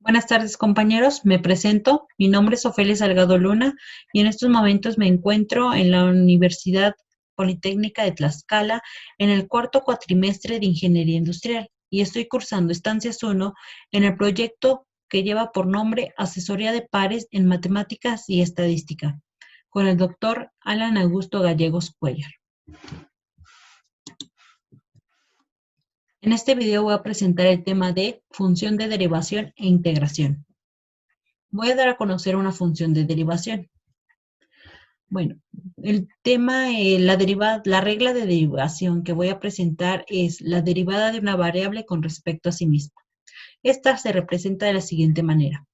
Buenas tardes, compañeros. Me presento. Mi nombre es Ofelia Salgado Luna y en estos momentos me encuentro en la Universidad Politécnica de Tlaxcala en el cuarto cuatrimestre de Ingeniería Industrial y estoy cursando estancias 1 en el proyecto que lleva por nombre Asesoría de Pares en Matemáticas y Estadística con el doctor Alan Augusto Gallegos Cuellar. En este video voy a presentar el tema de función de derivación e integración. Voy a dar a conocer una función de derivación. Bueno, el tema, la regla de derivación que voy a presentar es la derivada de una variable con respecto a sí misma. Esta se representa de la siguiente manera.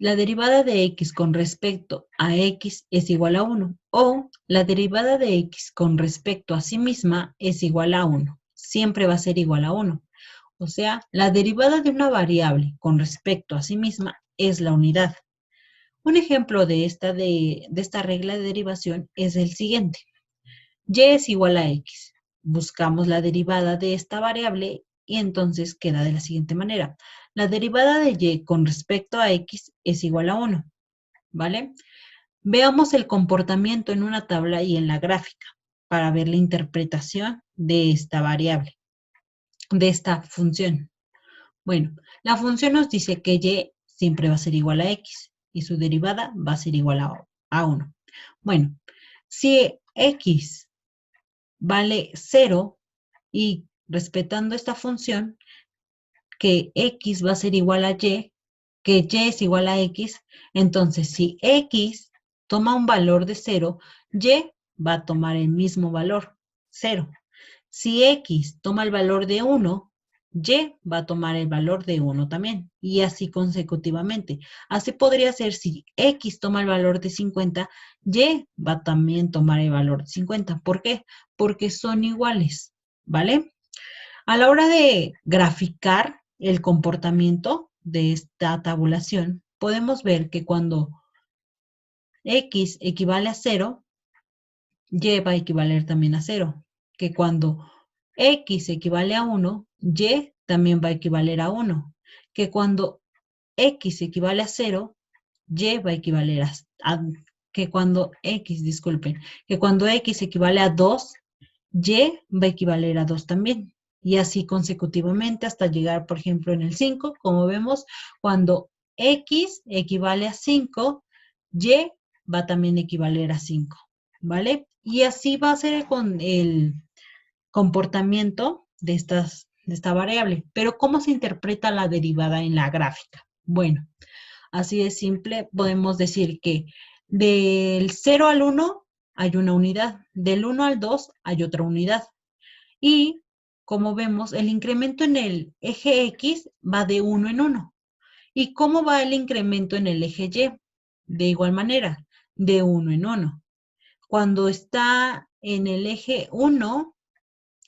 La derivada de x con respecto a x es igual a 1 o la derivada de x con respecto a sí misma es igual a 1. Siempre va a ser igual a 1. O sea, la derivada de una variable con respecto a sí misma es la unidad. Un ejemplo de esta regla de derivación es el siguiente. Y es igual a x. Buscamos la derivada de esta variable y entonces queda de la siguiente manera. La derivada de y con respecto a x es igual a 1, ¿vale? Veamos el comportamiento en una tabla y en la gráfica para ver la interpretación de esta variable, de esta función. Bueno, la función nos dice que y siempre va a ser igual a x y su derivada va a ser igual a 1. Bueno, si x vale 0 y respetando esta función, que x va a ser igual a y, que y es igual a x, entonces si x toma un valor de 0, y va a tomar el mismo valor, 0. Si x toma el valor de 1, y va a tomar el valor de 1 también, y así consecutivamente. Así podría ser si x toma el valor de 50, y va a también tomar el valor de 50. ¿Por qué? Porque son iguales, ¿vale? A la hora de graficar el comportamiento de esta tabulación, podemos ver que cuando x equivale a 0, y va a equivaler también a 0. Que cuando x equivale a 1, y también va a equivaler a 1. Que cuando x equivale a 0, y va a equivaler que cuando disculpen, que cuando x equivale a 2, y va a equivaler a 2 también. Y así consecutivamente hasta llegar, por ejemplo, en el 5, como vemos, cuando x equivale a 5, y va a también equivaler a 5, ¿vale? Y así va a ser con el comportamiento de esta variable. Pero ¿cómo se interpreta la derivada en la gráfica? Bueno, así de simple, podemos decir que del 0 al 1 hay una unidad, del 1 al 2 hay otra unidad. Y como vemos, el incremento en el eje X va de 1 en 1. ¿Y cómo va el incremento en el eje Y? De igual manera, de 1 en 1. Cuando está en el eje 1,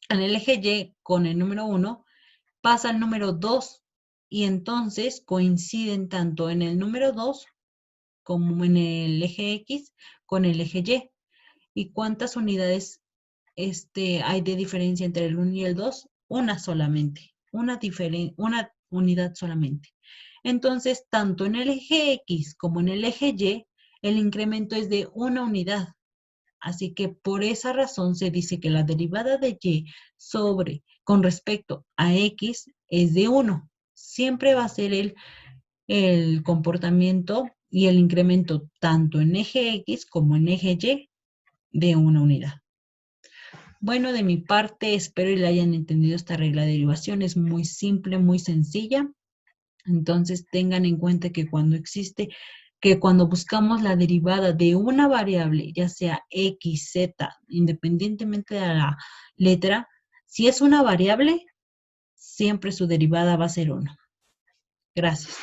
en el eje Y con el número 1, pasa al número 2 y entonces coinciden tanto en el número 2 como en el eje X con el eje Y. ¿Y cuántas unidades hay de diferencia entre el 1 y el 2? Una solamente, una unidad solamente. Entonces, tanto en el eje X como en el eje Y, el incremento es de una unidad. Así que por esa razón se dice que la derivada de Y con respecto a X es de 1. Siempre va a ser el comportamiento y el incremento tanto en eje X como en eje Y de una unidad. Bueno, de mi parte, espero y le hayan entendido esta regla de derivación. Es muy simple, muy sencilla. Entonces, tengan en cuenta que cuando buscamos la derivada de una variable, ya sea X, Z, independientemente de la letra, si es una variable, siempre su derivada va a ser 1. Gracias.